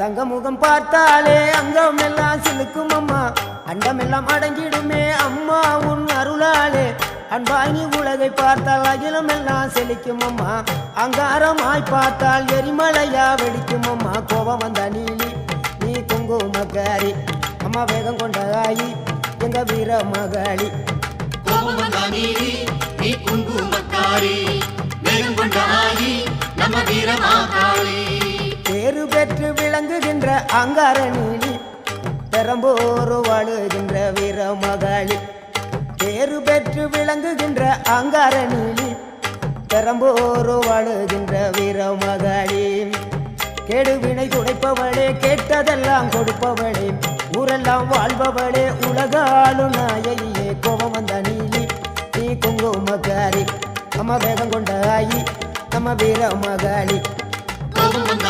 தங்க முகம் பார்த்தாலே அங்கம் எல்லாம் சிலுக்கும் அம்மா, அண்டமெல்லாம் அடங்கிடுமே அம்மா உன் அருளாலே. அன்பாங்கி உலகை பார்த்தால் அகிலம் எல்லாம் செழிக்கும் அம்மா, அங்காரமாய் பார்த்தால் எரிமலையா வெடிக்கும் அம்மா. கோபம் வந்த நீலி நீ குங்குமக்காரி அம்மா, வேகம் கொண்ட ஆயி எங்க வீர மகாளி. கோபம் வந்த நீலி நீ குங்குமக்காரி, வேகம் கொண்ட ஆயி நம்ம வீர மகாளி. பேரு பெற்று விளங்குகின்ற அங்கார நீலி, பெரம்போரு வாழுகின்ற வீர மகாளி. பேரு பெற்று விளங்குகின்ற அங்கார நீலி, பெரம்போரு வாழுகின்ற வீர மகாளி. கேடுவினை துடைப்பவளே, கேட்டதெல்லாம் கொடுப்பவளே, ஊரெல்லாம் வாழ்பவளே, உலகாலும் நாயகியே. கோபம் வந்த நீலி நீ குங்குமக்காரி அம்மா, வேகம் கொண்ட ஆயி நம்ம வீர மகாளி. கோபம் வந்த